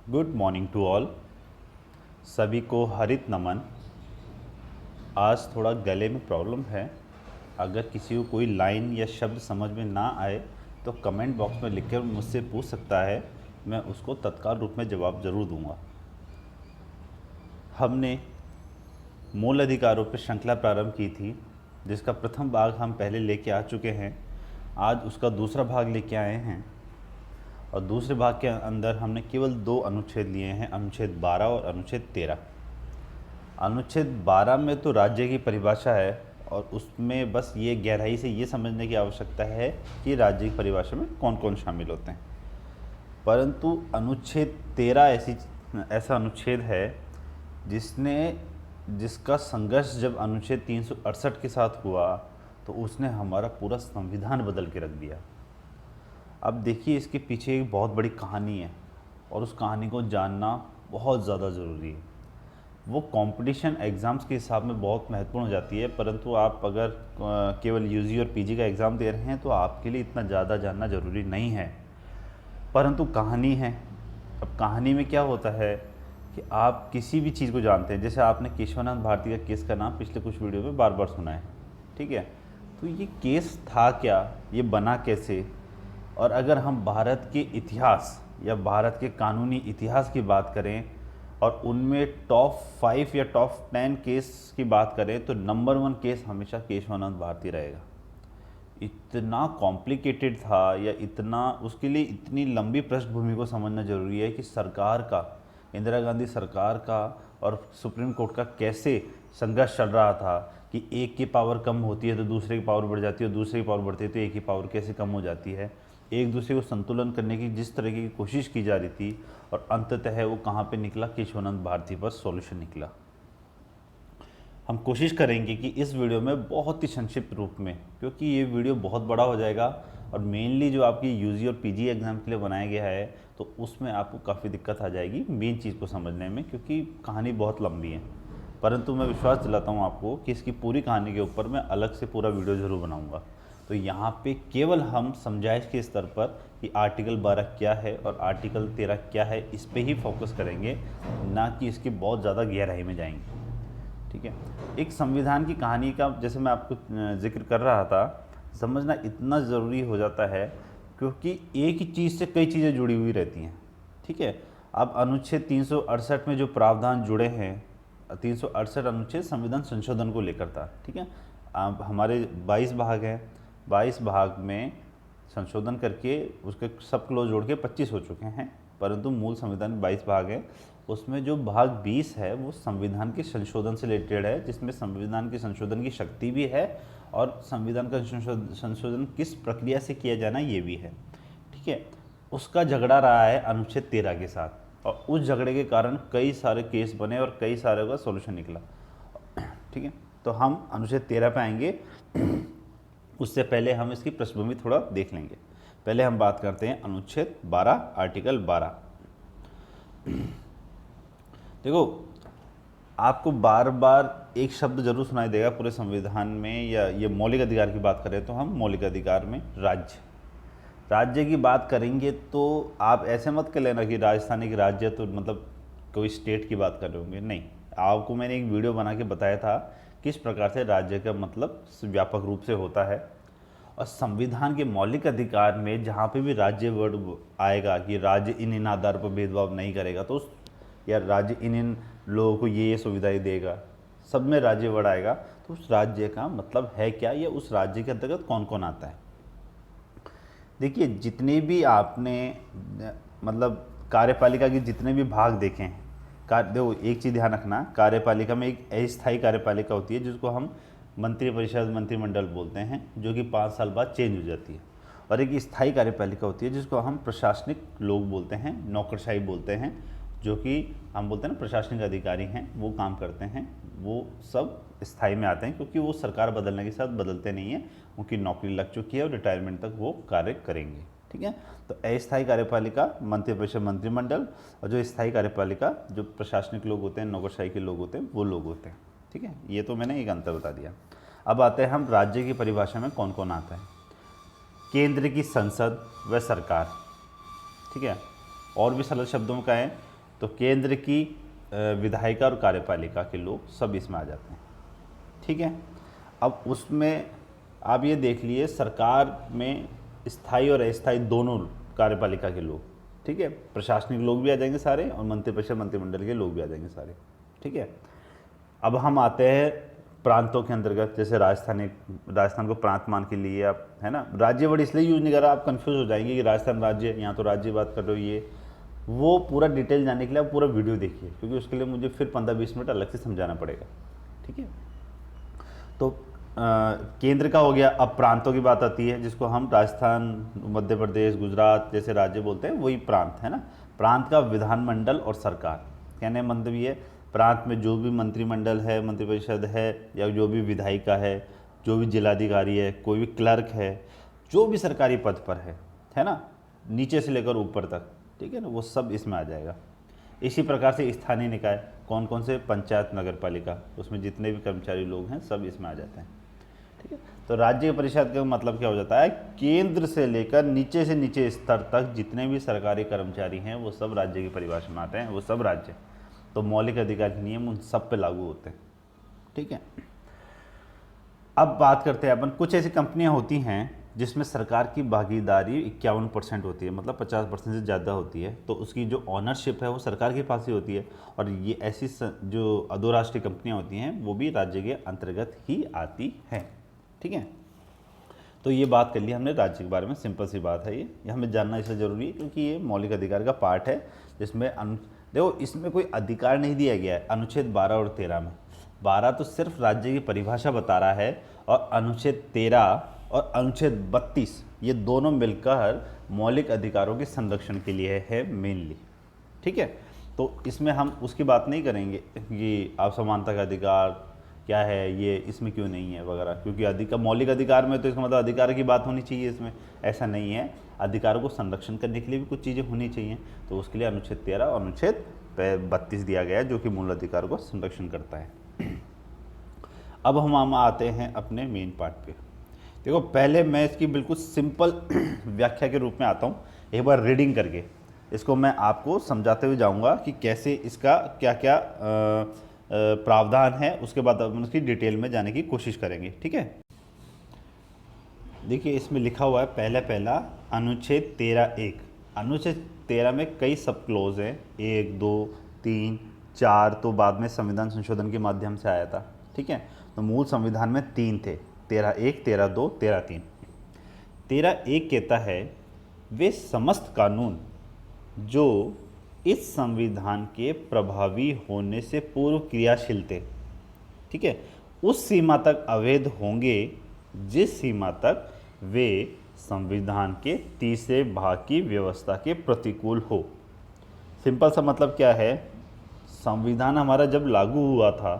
Good morning to all. सभी को हरित नमन। आज थोड़ा गले में प्रॉब्लम है। अगर किसी को कोई लाइन या शब्द समझ में ना आए तो कमेंट बॉक्स में लिखकर मुझसे पूछ सकता है, मैं उसको तत्काल रूप में जवाब ज़रूर दूंगा। हमने मूल अधिकारों पर श्रृंखला प्रारंभ की थी, जिसका प्रथम भाग हम पहले लेके आ चुके हैं। आज उसका दूसरा भाग लेके आए हैं और दूसरे भाग के अंदर हमने केवल 2 अनुच्छेद लिए हैं, अनुच्छेद 12 और अनुच्छेद 13। अनुच्छेद 12 में तो राज्य की परिभाषा है और उसमें बस ये गहराई से ये समझने की आवश्यकता है कि राज्य की परिभाषा में कौन कौन शामिल होते हैं। परंतु अनुच्छेद 13 ऐसा अनुच्छेद है जिसका संघर्ष जब अनुच्छेद 368 के साथ हुआ तो उसने हमारा पूरा संविधान बदल के रख दिया। अब देखिए, इसके पीछे एक बहुत बड़ी कहानी है और उस कहानी को जानना बहुत ज़्यादा ज़रूरी है। वो कंपटीशन एग्ज़ाम्स के हिसाब में बहुत महत्वपूर्ण हो जाती है, परंतु आप अगर केवल यूजी और पीजी का एग्ज़ाम दे रहे हैं तो आपके लिए इतना ज़्यादा जानना ज़रूरी नहीं है। परंतु कहानी है। अब कहानी में क्या होता है कि आप किसी भी चीज़ को जानते हैं। जैसे आपने केशवानंद भारती का केस का नाम पिछले कुछ वीडियो में बार बार सुना है, ठीक है। तो ये केस था क्या, ये बना कैसे, और अगर हम भारत के इतिहास या भारत के कानूनी इतिहास की बात करें और उनमें टॉप 5 या टॉप 10 केस की बात करें तो नंबर 1 केस हमेशा केशवानंद भारती रहेगा। इतना कॉम्प्लिकेटेड था या इतना, उसके लिए इतनी लंबी पृष्ठभूमि को समझना जरूरी है कि सरकार का, इंदिरा गांधी सरकार का और सुप्रीम कोर्ट का कैसे संघर्ष चल रहा था कि एक की पावर कम होती है तो दूसरे की पावर बढ़ जाती है और दूसरे की पावर बढ़ती है तो एक की पावर कैसे कम हो जाती है। एक दूसरे को संतुलन करने की जिस तरह की कोशिश की जा रही थी और अंततः वो कहाँ पे निकला, केशवानंद भारती पर सॉल्यूशन निकला। हम कोशिश करेंगे कि इस वीडियो में बहुत ही संक्षिप्त रूप में, क्योंकि ये वीडियो बहुत बड़ा हो जाएगा और मेनली जो आपकी यूजी और पीजी एग्ज़ाम के लिए बनाया गया है तो उसमें आपको काफ़ी दिक्कत आ जाएगी मेन चीज़ को समझने में, क्योंकि कहानी बहुत लंबी है। परंतु मैं विश्वास दिलाता हूँ आपको कि इसकी पूरी कहानी के ऊपर मैं अलग से पूरा वीडियो ज़रूर बनाऊँगा। तो यहाँ पे केवल हम समझाइश के स्तर पर कि आर्टिकल 12 क्या है और आर्टिकल 13 क्या है, इस पे ही फोकस करेंगे, ना कि इसकी बहुत ज़्यादा गहराई में जाएंगे, ठीक है। एक संविधान की कहानी का जैसे मैं आपको जिक्र कर रहा था, समझना इतना ज़रूरी हो जाता है क्योंकि एक ही चीज़ से कई चीज़ें जुड़ी हुई रहती हैं, ठीक है। अब अनुच्छेद 368 में जो प्रावधान जुड़े हैं, 368 अनुच्छेद संविधान संशोधन को लेकर था, ठीक है। अब हमारे 22 भाग हैं, 22 भाग में संशोधन करके उसके सब क्लोज जोड़ के 25 हो चुके हैं, परंतु मूल संविधान में 22 भाग हैं। उसमें जो भाग 20 है वो संविधान के संशोधन से रिलेटेड है, जिसमें संविधान के संशोधन की शक्ति भी है और संविधान का संशोधन किस प्रक्रिया से किया जाना ये भी है, ठीक है। उसका झगड़ा रहा है अनुच्छेद 13 के साथ और उस झगड़े के कारण कई सारे केस बने और कई सारे का सोल्यूशन निकला, ठीक है। तो हम अनुच्छेद 13 पे आएंगे, उससे पहले हम इसकी पृष्ठभूमि थोड़ा देख लेंगे। पहले हम बात करते हैं अनुच्छेद 12, आर्टिकल 12। देखो, आपको बार बार एक शब्द जरूर सुनाई देगा पूरे संविधान में, या ये मौलिक अधिकार की बात करें तो हम मौलिक अधिकार में राज्य की बात करेंगे तो आप ऐसे मत कर लेना कि राजस्थान एक राज्य तो मतलब कोई स्टेट की बात कर रहे होंगे, नहीं। आपको मैंने एक वीडियो बना के बताया था किस प्रकार से राज्य का मतलब व्यापक रूप से होता है। और संविधान के मौलिक अधिकार में जहाँ पे भी राज्य वर्ड आएगा कि राज्य इन आधार पर भेदभाव नहीं करेगा, तो उस, या राज्य इन लोगों को ये सुविधाएं देगा, सब में राज्य वर्ड आएगा, तो उस राज्य का मतलब है क्या, या उस राज्य के अंतर्गत कौन कौन आता है। देखिए, जितने भी आपने मतलब कार्यपालिका के जितने भी भाग देखे हैं, देखो एक चीज़ ध्यान रखना, कार्यपालिका में एक अस्थायी कार्यपालिका होती है जिसको हम मंत्रिपरिषद, मंत्रिमंडल बोलते हैं, जो कि 5 साल बाद चेंज हो जाती है। और एक स्थायी कार्यपालिका होती है जिसको हम प्रशासनिक लोग बोलते हैं, नौकरशाही बोलते हैं, जो कि हम बोलते हैं ना प्रशासनिक अधिकारी हैं, वो काम करते हैं, वो सब स्थायी में आते हैं क्योंकि वो सरकार बदलने के साथ बदलते नहीं हैं, उनकी नौकरी लग चुकी है और रिटायरमेंट तक वो कार्य करेंगे, ठीक है। तो अस्थायी कार्यपालिका, मंत्रिपरिषद, मंत्रिमंडल, और जो स्थायी कार्यपालिका जो प्रशासनिक लोग होते हैं, नौकरशाही के लोग होते हैं, वो लोग होते हैं, ठीक है। ये तो मैंने एक अंतर बता दिया। अब आते हैं हम राज्य की परिभाषा में कौन कौन आता है। केंद्र की संसद व सरकार, ठीक है। और भी सरल शब्दों का है, तो केंद्र की विधायिका और कार्यपालिका के लोग सब इसमें आ जाते हैं। ठीक है, अब उसमें आप ये देख लिए सरकार में स्थायी और अस्थायी दोनों कार्यपालिका के लोग, ठीक है, प्रशासनिक लोग भी आ जाएंगे सारे और मंत्रिपरिषद मंत्रिमंडल के लोग भी आ जाएंगे सारे। ठीक है, अब हम आते हैं प्रांतों के अंतर्गत। जैसे राजस्थान को प्रांत मान के लिए आप, है ना, राज्य वर्ड इसलिए यूज नहीं कर रहा, आप कंफ्यूज हो जाएंगे कि राजस्थान राज्य, यहाँ तो राज्य बात कर रहे हो। ये वो पूरा डिटेल जानने के लिए आप पूरा वीडियो देखिए, क्योंकि उसके लिए मुझे फिर 15-20 मिनट अलग से समझाना पड़ेगा। ठीक है, तो केंद्र का हो गया। अब प्रांतों की बात आती है, जिसको हम राजस्थान, मध्य प्रदेश, गुजरात जैसे राज्य बोलते हैं, वही प्रांत है ना। प्रांत का विधानमंडल और सरकार, कहने का मतलब ये, प्रांत में जो भी मंत्रिमंडल है, मंत्रिपरिषद है, या जो भी विधायिका है, जो भी जिलाधिकारी है, कोई भी क्लर्क है, जो भी सरकारी पद पर है ना, नीचे से लेकर ऊपर तक, ठीक है ना, वो सब इसमें आ जाएगा। इसी प्रकार से स्थानीय निकाय, कौन कौन से, पंचायत, नगर पालिका, उसमें जितने भी कर्मचारी लोग हैं सब इसमें आ जाते हैं। ठीक है, तो राज्य परिषद का मतलब क्या हो जाता है, केंद्र से लेकर नीचे से नीचे स्तर तक जितने भी सरकारी कर्मचारी हैं वो सब राज्य की परिभाषा में आते हैं, वो सब राज्य। तो मौलिक अधिकार के नियम उन सब पे लागू होते हैं। ठीक है, अब बात करते हैं अपन, कुछ ऐसी कंपनियां होती हैं जिसमें सरकार की भागीदारी 51% होती है, मतलब 50% से ज़्यादा होती है, तो उसकी जो ऑनरशिप है वो सरकार के पास ही होती है। और ये ऐसी जो अधोराष्ट्रीय कंपनियां होती हैं वो भी राज्य के अंतर्गत ही आती हैं। ठीक है, तो ये बात कर ली हमने राज्य के बारे में, सिंपल सी बात है। ये हमें जानना इसलिए ज़रूरी है क्योंकि ये मौलिक अधिकार का पार्ट है, जिसमें देखो इसमें कोई अधिकार नहीं दिया गया है। अनुच्छेद 12 और 13 में, 12 तो सिर्फ राज्य की परिभाषा बता रहा है, और अनुच्छेद 13 और अनुच्छेद 32 ये दोनों मिलकर मौलिक अधिकारों के संरक्षण के लिए है मेनली। ठीक है, तो इसमें हम उसकी बात नहीं करेंगे कि आप समानता का अधिकार क्या है, ये इसमें क्यों नहीं है वगैरह, क्योंकि अधिकार, मौलिक अधिकार में तो इसका मतलब अधिकार की बात होनी चाहिए, इसमें ऐसा नहीं है। अधिकारों को संरक्षण करने के लिए भी कुछ चीज़ें होनी चाहिए, तो उसके लिए अनुच्छेद 13 और अनुच्छेद 32 दिया गया है, जो कि मूल अधिकार को संरक्षण करता है। अब हम आते हैं अपने मेन पार्ट पे। देखो, पहले मैं इसकी बिल्कुल सिंपल व्याख्या के रूप में आता हूँ, एक बार रीडिंग करके इसको मैं आपको समझाते हुए जाऊँगा कि कैसे इसका क्या क्या प्रावधान है, उसके बाद हम उसकी डिटेल में जाने की कोशिश करेंगे। ठीक है, देखिए इसमें लिखा हुआ है पहला अनुच्छेद 13(1). अनुच्छेद 13 में कई सब क्लोज हैं, 1, 2, 3, 4 तो बाद में संविधान संशोधन के माध्यम से आया था। ठीक है, तो मूल संविधान में 3 थे, 13(1), 13(2), 13(3). 13(1) कहता है, वे समस्त कानून जो इस संविधान के प्रभावी होने से पूर्व क्रियाशील थे, ठीक है, उस सीमा तक अवैध होंगे जिस सीमा तक वे संविधान के तीसरे भाग की व्यवस्था के प्रतिकूल हो। सिंपल सा मतलब क्या है, संविधान हमारा जब लागू हुआ था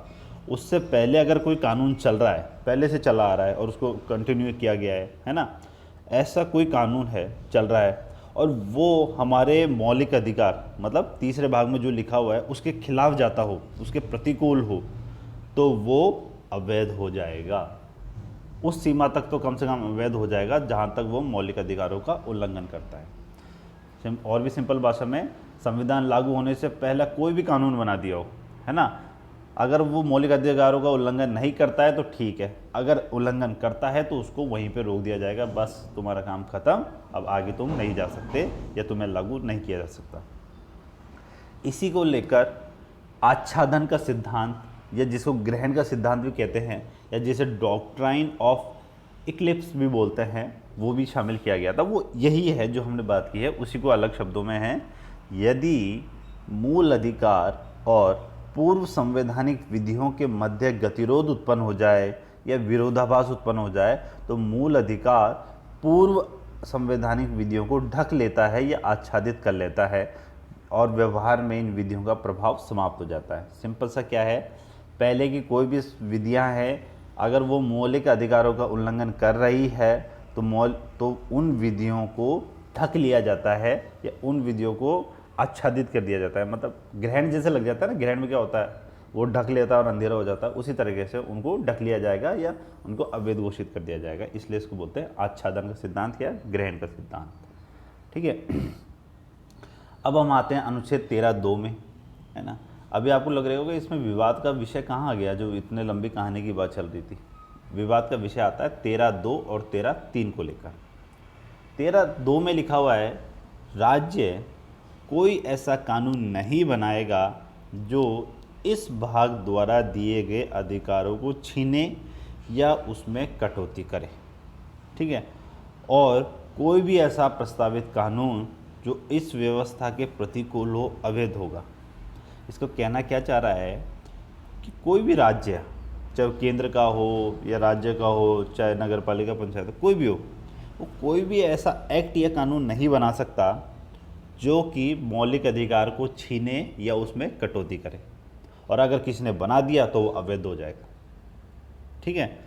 उससे पहले अगर कोई कानून चल रहा है, पहले से चला आ रहा है और उसको कंटिन्यू किया गया है ना, ऐसा कोई कानून है चल रहा है और वो हमारे मौलिक अधिकार, मतलब तीसरे भाग में जो लिखा हुआ है उसके खिलाफ जाता हो, उसके प्रतिकूल हो, तो वो अवैध हो जाएगा। उस सीमा तक तो कम से कम अवैध हो जाएगा जहाँ तक वो मौलिक अधिकारों का उल्लंघन करता है। और भी सिंपल भाषा में, संविधान लागू होने से पहला कोई भी कानून बना दिया हो, है ना, अगर वो मौलिक अधिकारों का उल्लंघन नहीं करता है तो ठीक है, अगर उल्लंघन करता है तो उसको वहीं पे रोक दिया जाएगा, बस तुम्हारा काम खत्म, अब आगे तुम नहीं जा सकते या तुम्हें लागू नहीं किया जा सकता। इसी को लेकर आच्छादन का सिद्धांत, या जिसको ग्रहण का सिद्धांत भी कहते हैं, या जिसे डॉक्ट्राइन ऑफ इक्लिप्स भी बोलते हैं, वो भी शामिल किया गया था। वो यही है जो हमने बात की है, उसी को अलग शब्दों में है, यदि मूल अधिकार और पूर्व संवैधानिक विधियों के मध्य गतिरोध उत्पन्न हो जाए या विरोधाभास उत्पन्न हो जाए तो मूल अधिकार पूर्व संवैधानिक विधियों को ढक लेता है या आच्छादित कर लेता है और व्यवहार में इन विधियों का प्रभाव समाप्त हो जाता है। सिंपल सा क्या है, पहले की कोई भी विधियां हैं, अगर वो मौलिक अधिकारों का उल्लंघन कर रही है तो उन विधियों को ढक लिया जाता है या उन विधियों को आच्छादित कर दिया जाता है। मतलब ग्रहण जैसे लग जाता है ना, ग्रहण में क्या होता है, वो ढक लेता है और अंधेरा हो जाता है, उसी तरीके से उनको ढक लिया जाएगा या उनको अवैध घोषित कर दिया जाएगा। इसलिए इसको बोलते हैं आच्छादन का सिद्धांत या ग्रहण का सिद्धांत। ठीक है, अब हम आते हैं अनुच्छेद 13(2) में, है ना। अभी आपको लग रहा होगा इसमें विवाद का विषय कहाँ आ गया, जो इतने लंबी कहानी की बात चल रही थी। विवाद का विषय आता है 13(2) और 13(3) को लेकर। 13(2) में लिखा हुआ है, राज्य कोई ऐसा कानून नहीं बनाएगा जो इस भाग द्वारा दिए गए अधिकारों को छीने या उसमें कटौती करे, ठीक है। और कोई भी ऐसा प्रस्तावित कानून जो इस व्यवस्था के प्रतिकूल हो अवैध होगा। इसको कहना क्या चाह रहा है कि कोई भी राज्य, चाहे केंद्र का हो या राज्य का हो, चाहे नगर पालिका पंचायत, कोई भी हो, वो कोई भी ऐसा एक्ट या कानून नहीं बना सकता जो कि मौलिक अधिकार को छीने या उसमें कटौती करे, और अगर किसी ने बना दिया तो वो अवैध हो जाएगा, ठीक है।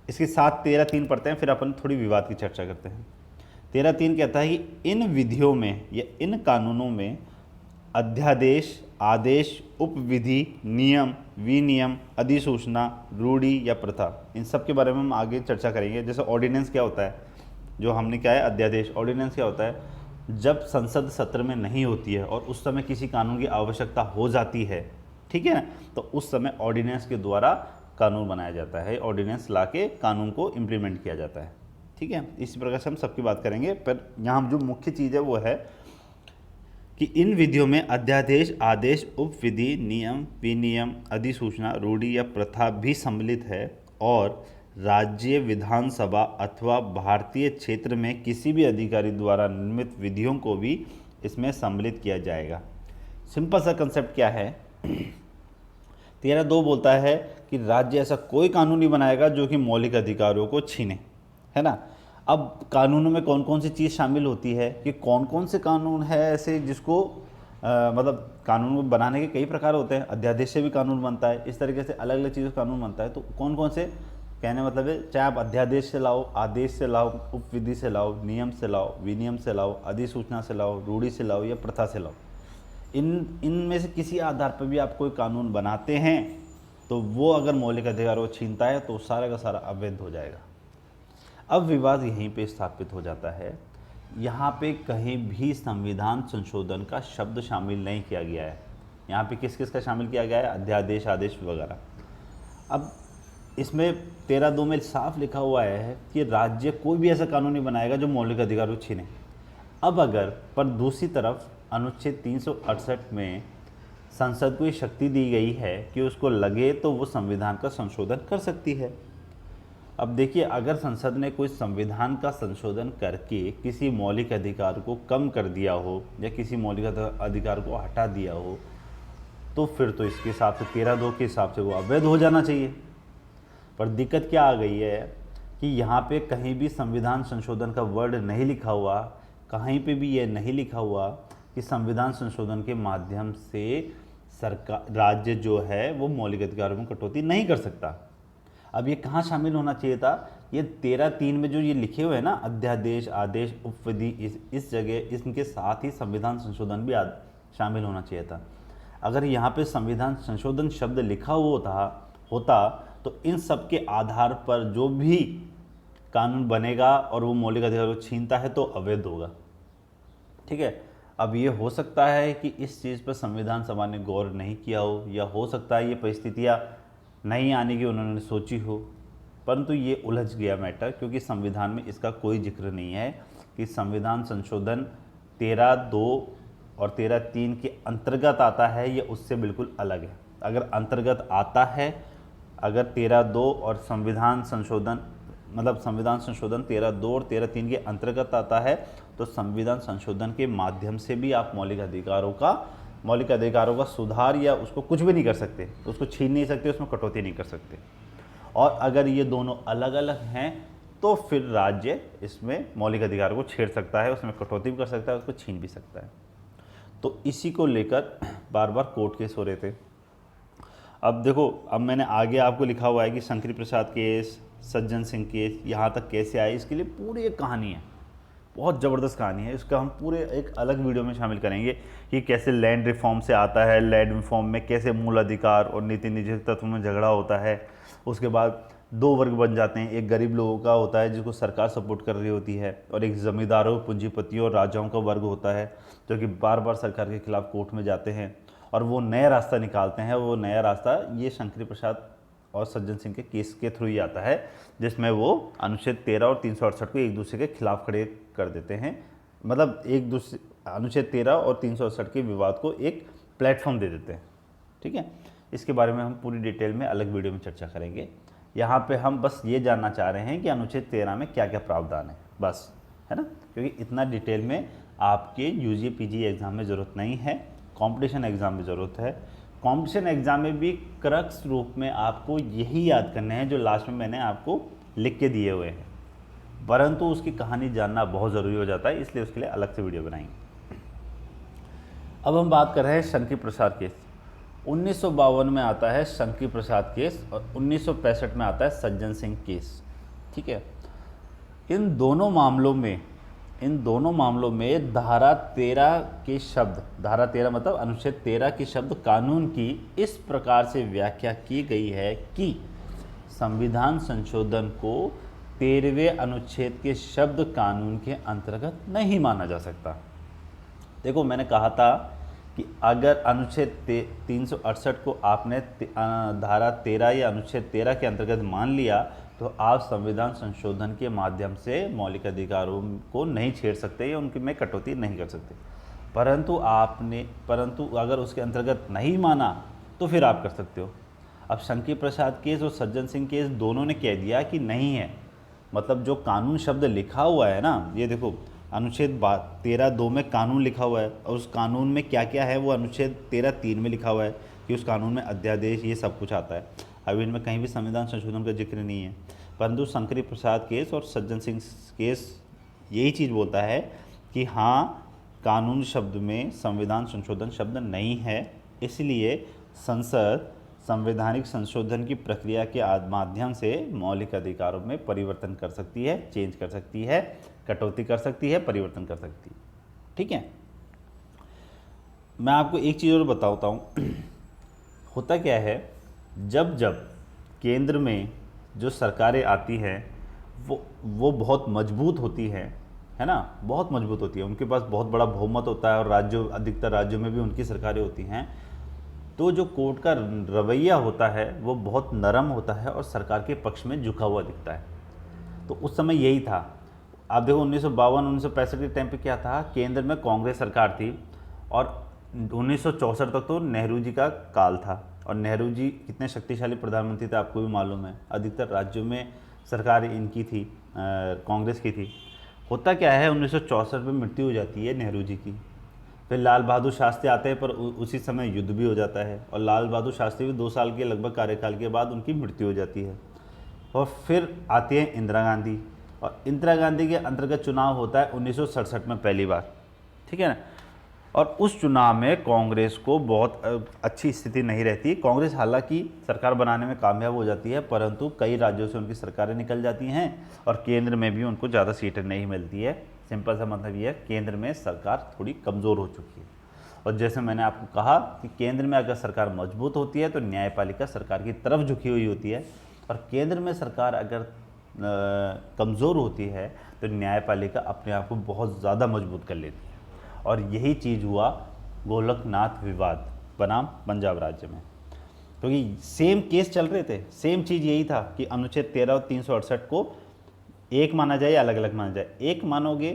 इसके साथ 13(3) पढ़ते हैं, फिर अपन थोड़ी विवाद की चर्चा करते हैं। 13(3) कहता है कि इन विधियों में या इन कानूनों में अध्यादेश, आदेश, उपविधि, नियम, विनियम, अधिसूचना, रूढ़ि या प्रथा, इन सब के बारे में हम आगे चर्चा करेंगे। जैसे ऑर्डिनेंस क्या होता है, जो हमने क्या है अध्यादेश। ऑर्डिनेंस क्या होता है, जब संसद सत्र में नहीं होती है और उस समय किसी कानून की आवश्यकता हो जाती है, ठीक है ना, तो उस समय ऑर्डिनेंस के द्वारा कानून बनाया जाता है, ऑर्डिनेंस ला के कानून को इम्प्लीमेंट किया जाता है, ठीक है। इसी प्रकार से हम सबकी बात करेंगे, पर यहाँ जो मुख्य चीज़ है वो है कि इन विधियों में अध्यादेश, आदेश, उपविधि, नियम, विनियम, अधिसूचना, रूढ़ि या प्रथा भी सम्मिलित है, और राज्य विधानसभा अथवा भारतीय क्षेत्र में किसी भी अधिकारी द्वारा निर्मित विधियों को भी इसमें सम्मिलित किया जाएगा। सिंपल सा कंसेप्ट क्या है, 13(2) बोलता है कि राज्य ऐसा कोई कानून नहीं बनाएगा जो कि मौलिक अधिकारों को छीने, है ना। अब कानूनों में कौन कौन सी चीज़ शामिल होती है, कि कौन कौन से कानून है ऐसे जिसको मतलब कानून बनाने के कई प्रकार होते हैं, अध्यादेश से भी कानून बनता है, इस तरीके से अलग अलग चीज़ों का कानून बनता है। तो कौन कौन से, कहने मतलब है चाहे आप अध्यादेश से लाओ, आदेश से लाओ, उपविधि से लाओ, नियम से लाओ, विनियम से लाओ, अधिसूचना से लाओ, रूढ़ि से लाओ या प्रथा से लाओ, इनमें से किसी आधार पर भी आप कोई कानून बनाते हैं तो वो अगर मौलिक अधिकारों को छीनता है तो सारा का सारा अवैध हो जाएगा। अब विवाद यहीं पे स्थापित हो जाता है, यहाँ पे कहीं भी संविधान संशोधन का शब्द शामिल नहीं किया गया है। यहाँ पे किस किस का शामिल किया गया है, अध्यादेश, आदेश वगैरह। अब इसमें 13(2) में साफ लिखा हुआ है कि राज्य कोई भी ऐसा कानून नहीं बनाएगा जो मौलिक अधिकारों को छीने। अब अगर पर दूसरी तरफ अनुच्छेद 368 में संसद को ये शक्ति दी गई है कि उसको लगे तो वो संविधान का संशोधन कर सकती है। अब देखिए, अगर संसद ने कोई संविधान का संशोधन करके किसी मौलिक अधिकार को कम कर दिया हो या किसी मौलिक अधिकार को हटा दिया हो, तो फिर तो इसके हिसाब से 13(2) के हिसाब से वो अवैध हो जाना चाहिए। पर दिक्कत क्या आ गई है कि यहाँ पे कहीं भी संविधान संशोधन का वर्ड नहीं लिखा हुआ, कहीं पे भी ये नहीं लिखा हुआ कि संविधान संशोधन के माध्यम से सरकार, राज्य जो है वो मौलिक अधिकारों में कटौती नहीं कर सकता। अब ये कहाँ शामिल होना चाहिए था, ये 13(3) में जो ये लिखे हुए हैं ना, अध्यादेश, आदेश, उपविधि, इस जगह इनके साथ ही संविधान संशोधन भी शामिल होना चाहिए था। अगर यहाँ पे संविधान संशोधन शब्द लिखा हुआ होता तो इन सब के आधार पर जो भी कानून बनेगा और वो मौलिक अधिकार को छीनता है तो अवैध होगा, ठीक है। अब ये हो सकता है कि इस चीज़ पर संविधान सभा ने गौर नहीं किया हो, या हो सकता है ये परिस्थितियाँ नहीं आने की उन्होंने सोची हो, परंतु ये उलझ गया मैटर, क्योंकि संविधान में इसका कोई जिक्र नहीं है कि संविधान संशोधन 13(2) और 13(3) के अंतर्गत आता है या उससे बिल्कुल अलग है। अगर अंतर्गत आता है, अगर 13(2) और संविधान संशोधन मतलब संविधान संशोधन 13(2) और 13(3) के अंतर्गत आता है, तो संविधान संशोधन के माध्यम से भी आप मौलिक अधिकारों का सुधार या उसको कुछ भी नहीं कर सकते, उसको छीन नहीं सकते, उसमें कटौती नहीं कर सकते। और अगर ये दोनों अलग अलग हैं तो फिर राज्य इसमें मौलिक अधिकारों को छेड़ सकता है, उसमें कटौती भी कर सकता है, उसको छीन भी सकता है। तो इसी को लेकर बार बार कोर्ट केस हो रहे थे। अब देखो, अब मैंने आगे आपको लिखा हुआ है कि शंकरी प्रसाद केस, सज्जन सिंह केस, यहाँ तक कैसे आए, इसके लिए पूरी एक कहानी है, बहुत ज़बरदस्त कहानी है। इसका हम पूरे एक अलग वीडियो में शामिल करेंगे कि कैसे लैंड रिफॉर्म से आता है, लैंड रिफॉर्म में कैसे मूल अधिकार और नीति निजी तत्व में झगड़ा होता है, उसके बाद दो वर्ग बन जाते हैं। एक गरीब लोगों का होता है जिसको सरकार सपोर्ट कर रही होती है, और एक ज़मींदारों, पूंजीपतियों और राजाओं का वर्ग होता है जो कि बार बार सरकार के खिलाफ कोर्ट में जाते हैं और वो नया रास्ता निकालते हैं। वो नया रास्ता ये शंकरी प्रसाद और सज्जन सिंह के केस के थ्रू ही आता है, जिसमें वो अनुच्छेद 13 और 368 को एक दूसरे के खिलाफ खड़े कर देते हैं। मतलब एक दूसरे अनुच्छेद 13 और 368 के विवाद को एक प्लेटफॉर्म दे देते हैं। ठीक है, इसके बारे में हम पूरी डिटेल में अलग वीडियो में चर्चा करेंगे। यहाँ पे हम बस ये जानना चाह रहे हैं कि अनुच्छेद 13 में क्या क्या प्रावधान है, बस, है ना, क्योंकि इतना डिटेल में आपके यूजी पीजी एग्ज़ाम में ज़रूरत नहीं है, कंपटीशन एग्ज़ाम में ज़रूरत है। कंपटीशन एग्ज़ाम में भी क्रक्स रूप में आपको यही याद करने हैं जो लास्ट में मैंने आपको लिख के दिए हुए हैं, परंतु उसकी कहानी जानना बहुत ज़रूरी हो जाता है, इसलिए उसके लिए अलग से वीडियो बनाएंगे। अब हम बात कर रहे हैं शंकरी प्रसाद केस। 1952 में आता है शंकरी प्रसाद केस और 1965 में आता है सज्जन सिंह केस। ठीक है, इन दोनों मामलों में धारा 13 के शब्द, धारा 13 मतलब अनुच्छेद 13 के शब्द कानून की इस प्रकार से व्याख्या की गई है कि संविधान संशोधन को 13वें अनुच्छेद के शब्द कानून के अंतर्गत नहीं माना जा सकता। देखो, मैंने कहा था कि अगर अनुच्छेद 368 को आपने धारा 13 या अनुच्छेद 13 के अंतर्गत मान लिया तो आप संविधान संशोधन के माध्यम से मौलिक अधिकारों को नहीं छेड़ सकते या उनकी में कटौती नहीं कर सकते। परंतु अगर उसके अंतर्गत नहीं माना तो फिर आप कर सकते हो। अब शंकरी प्रसाद केस और सज्जन सिंह केस दोनों ने कह दिया कि नहीं है, मतलब जो कानून शब्द लिखा हुआ है ना, ये देखो अनुच्छेद 13(2) में कानून लिखा हुआ है और उस कानून में क्या क्या है वो अनुच्छेद 13(3) में लिखा हुआ है कि उस कानून में अध्यादेश ये सब कुछ आता है। अब इनमें कहीं भी संविधान संशोधन का जिक्र नहीं है, परंतु शंकरी प्रसाद केस और सज्जन सिंह केस यही चीज़ बोलता है कि हाँ, कानून शब्द में संविधान संशोधन शब्द नहीं है, इसलिए संसद संवैधानिक संशोधन की प्रक्रिया के माध्यम से मौलिक अधिकारों में परिवर्तन कर सकती है, चेंज कर सकती है, कटौती कर सकती है, परिवर्तन कर सकती है। ठीक है, मैं आपको एक चीज़ और बताता हूँ। होता क्या है, जब केंद्र में जो सरकारें आती हैं वो बहुत मजबूत होती है ना, बहुत मजबूत होती है, उनके पास बहुत बड़ा बहुमत होता है और अधिकतर राज्यों में भी उनकी सरकारें होती हैं, तो जो कोर्ट का रवैया होता है वो बहुत नरम होता है और सरकार के पक्ष में झुका हुआ दिखता है। तो उस समय यही था। आप देखो 1952-1965 के टाइम पे क्या था, केंद्र में कांग्रेस सरकार थी और 1964 तक तो नेहरू जी का काल था, और नेहरू जी कितने शक्तिशाली प्रधानमंत्री थे आपको भी मालूम है। अधिकतर राज्यों में सरकार इनकी थी, कांग्रेस की थी। होता क्या है, 1964 में मृत्यु हो जाती है नेहरू जी की, फिर लाल बहादुर शास्त्री आते हैं, पर उसी समय युद्ध भी हो जाता है और लाल बहादुर शास्त्री भी 2 साल के लगभग कार्यकाल के बाद उनकी मृत्यु हो जाती है। और फिर आती है इंदिरा गांधी, और इंदिरा गांधी के अंतर्गत चुनाव होता है 1967 में पहली बार। ठीक है ना, और उस चुनाव में कांग्रेस को बहुत अच्छी स्थिति नहीं रहती। कांग्रेस हालांकि सरकार बनाने में कामयाब हो जाती है, परंतु कई राज्यों से उनकी सरकारें निकल जाती हैं और केंद्र में भी उनको ज़्यादा सीटें नहीं मिलती है। सिंपल सा मतलब ये है, केंद्र में सरकार थोड़ी कमज़ोर हो चुकी है। और जैसे मैंने आपको कहा कि केंद्र में अगर सरकार मजबूत होती है तो न्यायपालिका सरकार की तरफ झुकी हुई होती है, और केंद्र में सरकार अगर कमज़ोर होती है तो न्यायपालिका अपने आप को बहुत ज़्यादा मजबूत कर लेती है। और यही चीज़ हुआ गोलकनाथ विवाद बनाम पंजाब राज्य में, क्योंकि सेम केस चल रहे थे, सेम चीज़ यही था कि अनुच्छेद 13 और 368 को एक माना जाए या अलग अलग माना जाए। एक मानोगे,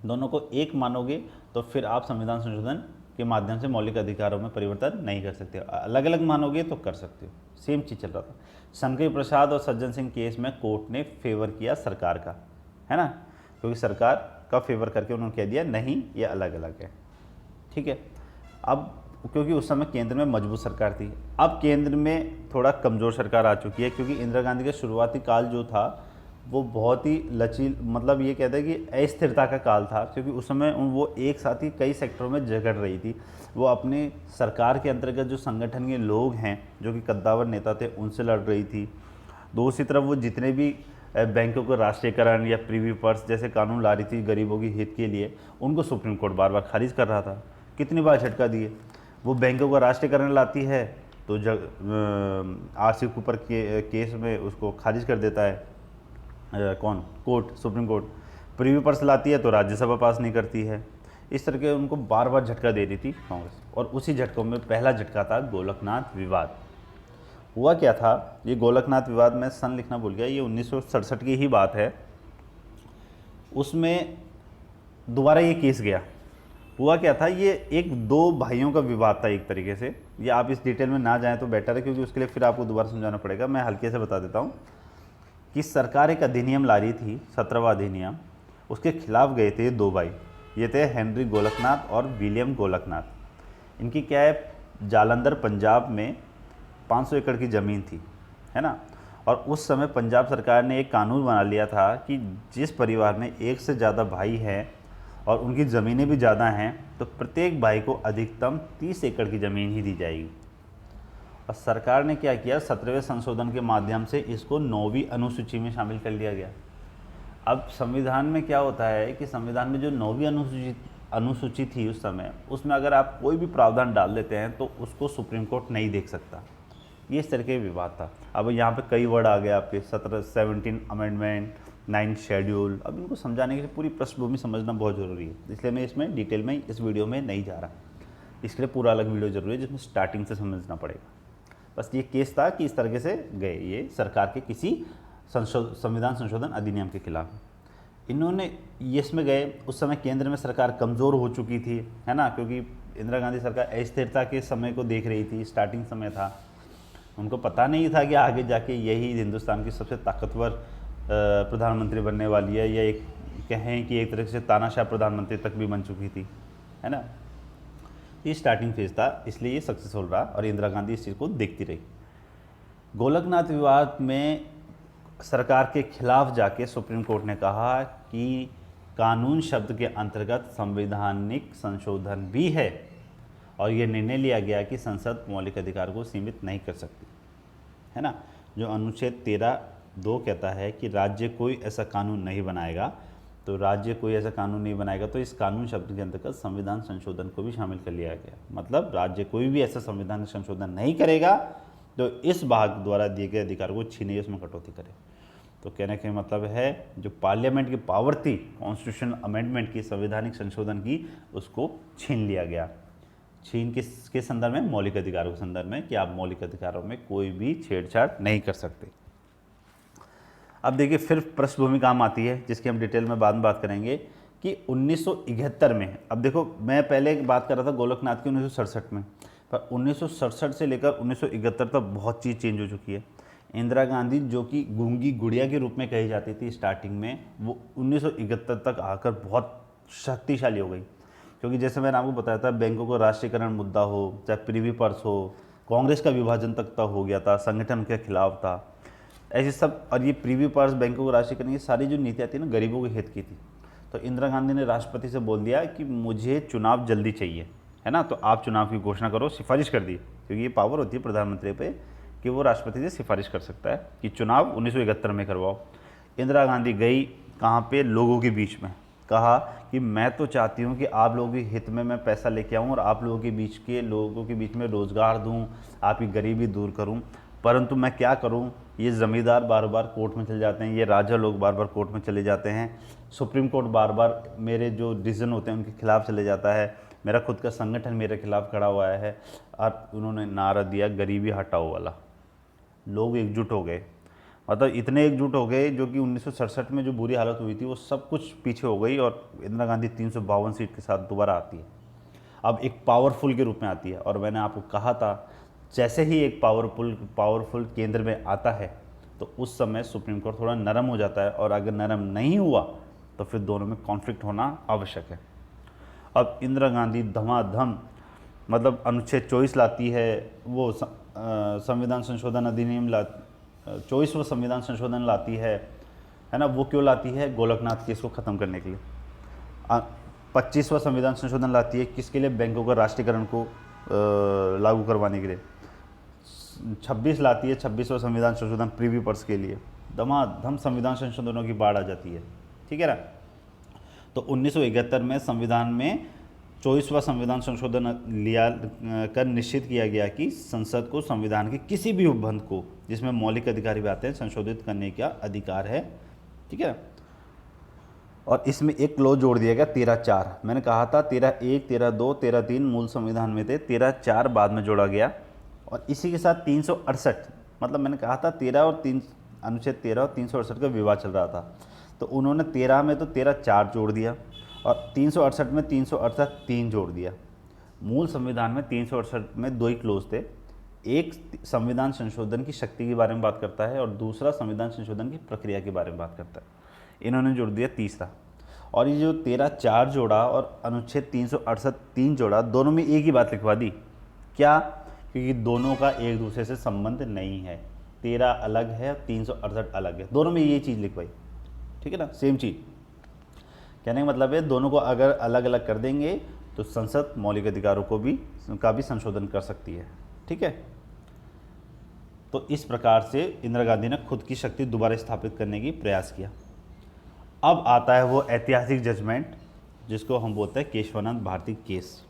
दोनों को एक मानोगे तो फिर आप संविधान संशोधन के माध्यम से मौलिक अधिकारों में परिवर्तन नहीं कर सकते, अलग अलग मानोगे तो कर सकते हो। सेम चीज़ चल रहा था। शंकरी प्रसाद और सज्जन सिंह केस में कोर्ट ने फेवर किया सरकार का, है ना, क्योंकि सरकार का फेवर करके उन्होंने कह दिया नहीं, ये अलग अलग है। ठीक है, अब क्योंकि उस समय केंद्र में मजबूत सरकार थी, अब केंद्र में थोड़ा कमज़ोर सरकार आ चुकी है, क्योंकि इंदिरा गांधी का शुरुआती काल जो था वो बहुत ही लचील, मतलब ये कहते हैं कि अस्थिरता का काल था, क्योंकि उस समय वो एक साथ ही कई सेक्टरों में झगड़ रही थी। वो अपने सरकार के अंतर्गत जो संगठन के लोग हैं जो कि कद्दावर नेता थे उनसे लड़ रही थी। दूसरी तरफ वो जितने भी बैंकों को राष्ट्रीयकरण या प्रीवी पर्स जैसे कानून ला रही थी गरीबों के हित के लिए, उनको सुप्रीम कोर्ट बार बार खारिज कर रहा था। कितनी बार झटका दिए। वो बैंकों का राष्ट्रीयकरण लाती है तो आरसी कूपर के केस में उसको खारिज कर देता है कौन, court, supreme court. Preview purse लाती है तो राज्यसभा पास नहीं करती है। इस तरह के उनको बार बार झटका दे रही थी कांग्रेस, और उसी झटकों में पहला झटका था गोलकनाथ विवाद। हुआ क्या था, ये गोलकनाथ विवाद में सन लिखना भूल गया, ये 1967 की ही बात है। उसमें दोबारा ये केस गया। हुआ क्या था, ये एक दो भाइयों का विवाद था एक तरीके से। ये आप इस डिटेल में ना जाएं तो बेटर है, क्योंकि उसके लिए फिर आपको दोबारा समझाना पड़ेगा। मैं हल्के से बता देता हूँ कि सरकार एक अधिनियम ला रही थी, 17वां अधिनियम, उसके खिलाफ गए थे दो भाई। ये थे हेनरी गोलकनाथ और विलियम गोलकनाथ। इनकी क्या है, जालंधर पंजाब में 500 एकड़ की ज़मीन थी, है ना। और उस समय पंजाब सरकार ने एक कानून बना लिया था कि जिस परिवार में एक से ज़्यादा भाई हैं और उनकी ज़मीनें भी ज़्यादा हैं, तो प्रत्येक भाई को अधिकतम 30 एकड़ की ज़मीन ही दी जाएगी। और सरकार ने क्या किया, 17वें संशोधन के माध्यम से इसको 9वीं अनुसूची में शामिल कर लिया गया। अब संविधान में क्या होता है कि संविधान में जो 9वीं अनुसूची थी उस समय, उसमें अगर आप कोई भी प्रावधान डाल देते हैं तो उसको सुप्रीम कोर्ट नहीं देख सकता। ये इस तरह के विवाद था। अब यहाँ पे कई वर्ड आ गए आपके, 17 अमेंडमेंट, 9 शेड्यूल। अब इनको समझाने के लिए पूरी पृष्ठभूमि समझना बहुत ज़रूरी है, इसलिए मैं इसमें डिटेल में इस वीडियो में नहीं जा रहा। इसके लिए पूरा अलग वीडियो जरूरी है जिसमें स्टार्टिंग से समझना पड़ेगा। बस ये केस था कि इस तरीके से गए ये सरकार के किसी संविधान संशोधन अधिनियम के खिलाफ। इन्होंने ये इसमें गए। उस समय केंद्र में सरकार कमज़ोर हो चुकी थी, है ना, क्योंकि इंदिरा गांधी सरकार अस्थिरता के समय को देख रही थी, स्टार्टिंग समय था। उनको पता नहीं था कि आगे जाके यही हिंदुस्तान की सबसे ताकतवर प्रधानमंत्री बनने वाली है, या एक कहें कि एक तरह से तानाशाह प्रधानमंत्री तक भी बन चुकी थी, है ना। ये स्टार्टिंग फेज था, इसलिए ये सक्सेसफुल रहा और इंदिरा गांधी इस चीज़ को देखती रही। गोलकनाथ विवाद में सरकार के खिलाफ जाके सुप्रीम कोर्ट ने कहा कि कानून शब्द के अंतर्गत संवैधानिक संशोधन भी है, और ये निर्णय लिया गया कि संसद मौलिक अधिकार को सीमित नहीं कर सकती, है ना। जो अनुच्छेद 13(2) कहता है कि राज्य कोई ऐसा कानून नहीं बनाएगा, तो राज्य कोई ऐसा कानून नहीं बनाएगा, तो इस कानून शब्द के अंतर्गत संविधान संशोधन को भी शामिल कर लिया गया। मतलब राज्य कोई भी ऐसा संविधान संशोधन नहीं करेगा तो इस भाग द्वारा दिए गए अधिकार को छीने, उसमें कटौती करे। तो कहने का मतलब है, जो पार्लियामेंट की पावर थी कॉन्स्टिट्यूशनल अमेंडमेंट की, संवैधानिक संशोधन की, उसको छीन लिया गया। छीन किसके संदर्भ में, मौलिक अधिकारों के संदर्भ में, कि आप मौलिक अधिकारों में कोई भी छेड़छाड़ नहीं कर सकते। अब देखिए फिर पृष्ठभूमि काम आती है, जिसकी हम डिटेल में बाद में बात करेंगे कि 1971 में। अब देखो, मैं पहले बात कर रहा था गोलकनाथ की 1967 में, पर 1967 से लेकर 1971 तक बहुत चीज़ चेंज हो चुकी है। इंदिरा गांधी, जो कि गूंगी गुड़िया के रूप में कही जाती थी स्टार्टिंग में, वो 1971 तक आकर बहुत शक्तिशाली हो गई। क्योंकि जैसे मैंने आपको बताया था, बैंकों का राष्ट्रीयकरण मुद्दा हो, चाहे प्रीव्यू पर्स हो, कांग्रेस का विभाजन तक हो गया था, संगठन के खिलाफ था, ऐसे सब। और ये प्रीव्यू पर्स, बैंकों का राष्ट्रीयकरण, ये सारी जो नीतियाँ थी ना, गरीबों के हित की थी। तो इंदिरा गांधी ने राष्ट्रपति से बोल दिया कि मुझे चुनाव जल्दी चाहिए, है ना, तो आप चुनाव की घोषणा करो, सिफारिश कर दी। क्योंकि ये पावर होती है प्रधानमंत्री पे कि वो राष्ट्रपति से सिफारिश कर सकता है कि चुनाव 1971 में करवाओ। इंदिरा गांधी गई कहाँ पे, लोगों के बीच में, कहा कि मैं तो चाहती हूँ कि आप लोगों के हित में मैं पैसा लेके आऊँ और आप लोगों के बीच में रोज़गार दूँ, आपकी गरीबी दूर करूँ, परंतु मैं क्या करूँ, ये ज़मींदार बार बार कोर्ट में चले जाते हैं, ये राजा लोग बार बार कोर्ट में चले जाते हैं, सुप्रीम कोर्ट बार बार मेरे जो डिसीजन होते हैं उनके खिलाफ चले जाता है, मेरा खुद का संगठन मेरे खिलाफ खड़ा हुआ है। और उन्होंने नारा दिया, गरीबी हटाओ वाला। लोग एकजुट हो गए, मतलब इतने एकजुट हो गए, जो कि 1967 में जो बुरी हालत हुई थी वो सब कुछ पीछे हो गई, और इंदिरा गांधी 352 सीट के साथ दोबारा आती है। अब एक पावरफुल के रूप में आती है। और मैंने आपको कहा था, जैसे ही एक पावरफुल केंद्र में आता है तो उस समय सुप्रीम कोर्ट थोड़ा नरम हो जाता है, और अगर नरम नहीं हुआ तो फिर दोनों में कॉन्फ्लिक्ट होना आवश्यक है। अब इंदिरा गांधी धमाधम, मतलब अनुच्छेद 24 लाती है, वो संविधान संशोधन अधिनियम 24वां संविधान संशोधन लाती है ना। वो क्यों लाती है, गोलकनाथ केस को ख़त्म करने के लिए। 25वां संविधान संशोधन लाती है, किसके लिए, बैंकों का राष्ट्रीयकरण को लागू करवाने के लिए। 26 लाती है, 26वां संविधान संशोधन प्रीव्यू पर्स के लिए। धमाधम संविधान संशोधनों की बाढ़ आ जाती है, ठीक है ना। तो 1971 में संविधान में 24वां संविधान संशोधन लिया कर निश्चित किया गया कि संसद को संविधान के किसी भी उपबंध को जिसमें मौलिक अधिकार भी आते हैं संशोधित करने का अधिकार है। ठीक है। और इसमें एक क्लोज जोड़ दिया गया 13(4). मैंने कहा था 13(1), 13(2), 13(3) मूल संविधान में थे, 13(4) बाद में जोड़ा गया। और इसी के साथ 368, मतलब मैंने कहा था 13 और 3 अनुच्छेद 13 और 368 का विवाद चल रहा था, तो उन्होंने 13 में तो 13(4) जोड़ दिया और 368 में 368(3) जोड़ दिया। मूल संविधान में 368 में दो ही क्लोज थे, एक संविधान संशोधन की शक्ति के बारे में बात करता है और दूसरा संविधान संशोधन की प्रक्रिया के बारे में बात करता है। इन्होंने जोड़ दिया तीसरा, और ये जो 13(4) जोड़ा और अनुच्छेद 368(3) जोड़ा, दोनों में एक ही बात लिखवा दी। क्या? क्योंकि दोनों का एक दूसरे से संबंध नहीं है। 13 अलग है, 368 अलग है, दोनों में ये चीज़ लिखवाई। ठीक है ना, सेम चीज़। कहने का मतलब है दोनों को अगर अलग अलग कर देंगे तो संसद मौलिक अधिकारों को भी संशोधन कर सकती है। ठीक है। तो इस प्रकार से इंदिरा गांधी ने खुद की शक्ति दोबारा स्थापित करने की प्रयास किया। अब आता है वो ऐतिहासिक जजमेंट जिसको हम बोलते हैं केशवानंद भारती केस।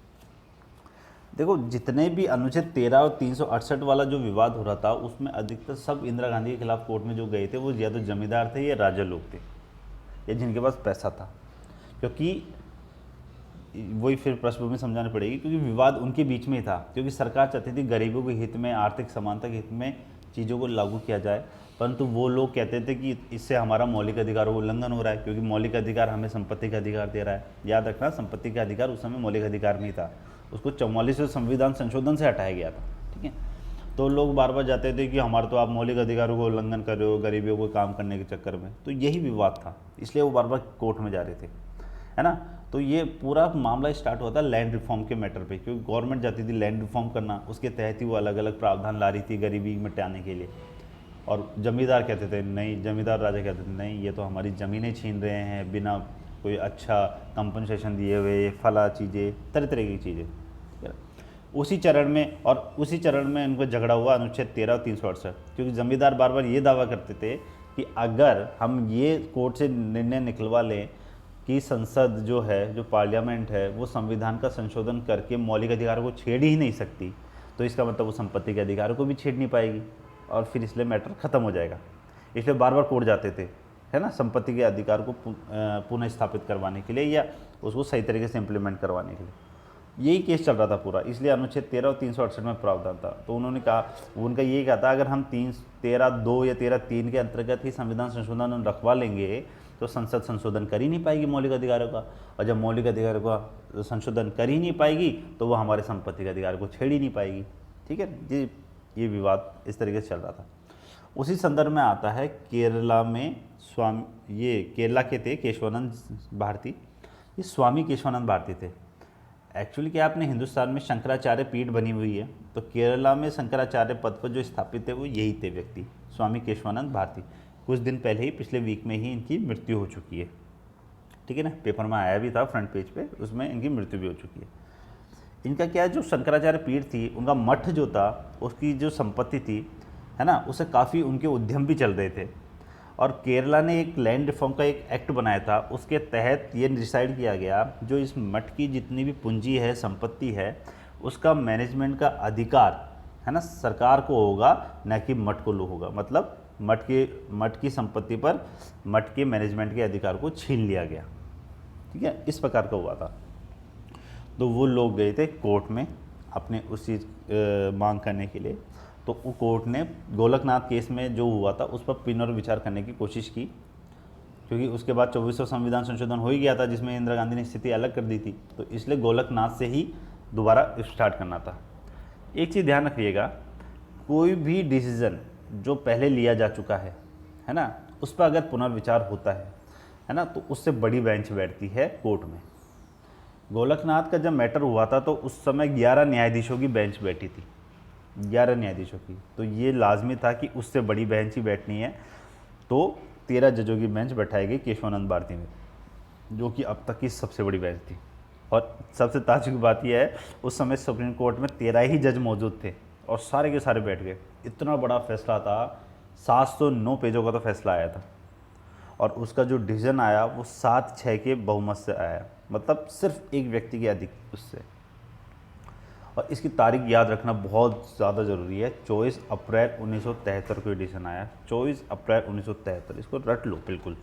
देखो, जितने भी अनुच्छेद 13 और 368 वाला जो विवाद हो रहा था उसमें अधिकतर सब इंदिरा गांधी के खिलाफ कोर्ट में जो गए थे वो या तो जमींदार थे या राजा लोग थे या जिनके पास पैसा था। क्योंकि वही फिर पृष्ठभूमि समझानी पड़ेगी, क्योंकि विवाद उनके बीच में ही था। क्योंकि सरकार चाहती थी गरीबों के हित में, आर्थिक समानता के हित में चीज़ों को लागू किया जाए, परंतु वो लोग कहते थे कि इससे हमारा मौलिक अधिकारों का उल्लंघन हो रहा है, क्योंकि मौलिक अधिकार हमें संपत्ति का अधिकार दे रहा है। याद रखना, संपत्ति का अधिकार उस समय मौलिक अधिकार नहीं था, उसको 44वें संविधान संशोधन से हटाया गया था। ठीक है। तो लोग बार बार जाते थे कि हमारे तो आप मौलिक अधिकारों को उल्लंघन कर रहे हो गरीबियों को काम करने के चक्कर में। तो यही विवाद था, इसलिए वो बार बार कोर्ट में जा रहे थे, है ना। तो ये पूरा मामला स्टार्ट हुआ था लैंड रिफॉर्म के मैटर पे, क्योंकि गवर्नमेंट जाती थी लैंड रिफॉर्म करना, उसके तहत ही वो अलग अलग प्रावधान ला रही थी गरीबी मिटाने के लिए। और जमींदार कहते थे नहीं, जमींदार राजा कहते थे नहीं, ये तो हमारी ज़मीनें छीन रहे हैं बिना कोई अच्छा कंपनसेशन दिए हुए, फला चीज़ें, तरह तरह की चीज़ें। उसी चरण में इनको झगड़ा हुआ अनुच्छेद 13 और 368, क्योंकि जमींदार बार बार ये दावा करते थे कि अगर हम ये कोर्ट से निर्णय निकलवा लें कि संसद जो है, जो पार्लियामेंट है, वो संविधान का संशोधन करके मौलिक अधिकारों को छेड़ ही नहीं सकती, तो इसका मतलब वो संपत्ति के अधिकारों को भी छेड़ नहीं पाएगी और फिर इसलिए मैटर ख़त्म हो जाएगा। इसलिए बार बार कोर्ट जाते थे, है ना, संपत्ति के अधिकार को पुनः स्थापित करवाने के लिए या उसको सही तरीके से इम्प्लीमेंट करवाने के लिए। यही केस चल रहा था पूरा, इसलिए अनुच्छेद 13 और 368 में प्रावधान था। तो उन्होंने कहा, उनका यही कहा था अगर हम 13(2) या 13(3) के अंतर्गत ही संविधान संशोधन रखवा लेंगे तो संसद संशोधन कर ही नहीं पाएगी मौलिक अधिकारों का, और जब मौलिक अधिकारों का संशोधन कर ही नहीं पाएगी तो वो हमारे संपत्ति के अधिकार को छेड़ ही नहीं पाएगी। ठीक है। ये विवाद इस तरीके से चल रहा था। उसी संदर्भ में आता है केरला में केरला के थे केशवानंद भारती, ये स्वामी केशवानंद भारती थे। एक्चुअली क्या, अपने हिंदुस्तान में शंकराचार्य पीठ बनी हुई है, तो केरला में शंकराचार्य पद पर जो स्थापित थे वो यही थे व्यक्ति, स्वामी केशवानंद भारती। कुछ दिन पहले ही, पिछले वीक में ही इनकी मृत्यु हो चुकी है। ठीक है ना, पेपर में आया भी था फ्रंट पेज पे, उसमें इनकी मृत्यु भी हो चुकी है। इनका क्या है, जो शंकराचार्य पीठ थी, उनका मठ जो था, उसकी जो संपत्ति थी, है ना, उससे काफ़ी उनके उद्यम भी चल रहे थे। और केरला ने एक लैंड रिफॉर्म का एक एक्ट बनाया था, उसके तहत ये डिसाइड किया गया जो इस मठ की जितनी भी पूंजी है, संपत्ति है, उसका मैनेजमेंट का अधिकार, है ना, सरकार को होगा, न कि मठ को होगा। मतलब मठ की संपत्ति पर मठ के मैनेजमेंट के अधिकार को छीन लिया गया। ठीक है, इस प्रकार का हुआ था। तो वो लोग गए थे कोर्ट में अपने उस चीज़ मांग करने के लिए। तो वो कोर्ट ने गोलकनाथ केस में जो हुआ था उस पर पुनर्विचार करने की कोशिश की, क्योंकि उसके बाद 24वां संविधान संशोधन हो ही गया था जिसमें इंदिरा गांधी ने स्थिति अलग कर दी थी। तो इसलिए गोलकनाथ से ही दोबारा स्टार्ट करना था। एक चीज़ ध्यान रखिएगा, कोई भी डिसीज़न जो पहले लिया जा चुका है ना, उस पर अगर पुनर्विचार होता है ना, तो उससे बड़ी बेंच बैठती है कोर्ट में। गोलकनाथ का जब मैटर हुआ था तो उस समय 11 न्यायाधीशों की बेंच बैठी थी, 11 न्यायाधीशों की। तो ये लाजमी था कि उससे बड़ी बेंच ही बैठनी है, तो 13 जजों की बेंच बैठाई गई केशवानंद भारती में, जो कि अब तक की सबसे बड़ी बेंच थी। और सबसे ताज्जुब की बात यह है, उस समय सुप्रीम कोर्ट में 13 ही जज मौजूद थे और सारे के सारे बैठ गए। इतना बड़ा फैसला था, 709 पेजों का तो फैसला आया था, और उसका जो डिसीजन आया वो 7-6 के बहुमत से आया। मतलब सिर्फ एक व्यक्ति के अधिक उससे। और इसकी तारीख याद रखना बहुत ज़्यादा ज़रूरी है। 24 अप्रैल 1973 को एडिशन आया। 24 अप्रैल 1973, इसको रट लो बिल्कुल।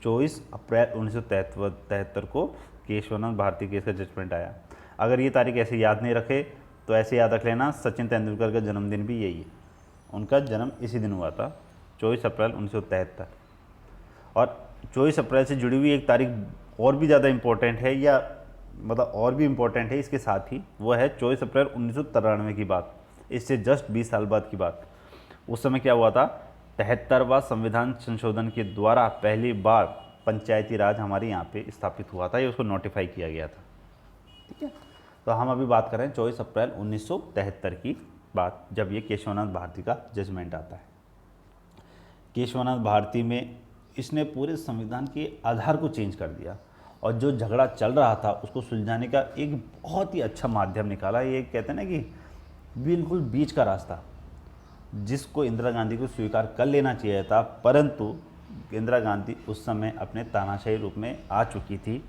24 अप्रैल 1973 को केशवानंद भारती केस का जजमेंट आया। अगर ये तारीख ऐसे याद नहीं रखे तो ऐसे याद रख लेना, सचिन तेंदुलकर का जन्मदिन भी यही है। उनका जन्म इसी दिन हुआ था, 24 अप्रैल 1973। और 24 अप्रैल से जुड़ी हुई एक तारीख और भी ज़्यादा इम्पोर्टेंट है, या मतलब और भी इम्पोर्टेंट है इसके साथ ही, वो है 24 अप्रैल 1993 की बात। इससे जस्ट 20 साल बाद की बात। उस समय क्या हुआ था, 73वां संविधान संशोधन के द्वारा पहली बार पंचायती राज हमारे यहाँ पे स्थापित हुआ था, ये उसको नोटिफाई किया गया था। ठीक है, तो हम अभी बात कर रहे हैं 24 अप्रैल 1973 की बात, जब ये केशवानंद भारती का जजमेंट आता है। केशवानंद भारती में इसने पूरे संविधान के आधार को चेंज कर दिया और जो झगड़ा चल रहा था उसको सुलझाने का एक बहुत ही अच्छा माध्यम निकाला। ये कहते हैं ना कि बिल्कुल बीच का रास्ता, जिसको इंदिरा गांधी को स्वीकार कर लेना चाहिए था, परंतु इंदिरा गांधी उस समय अपने तानाशाही रूप में आ चुकी थी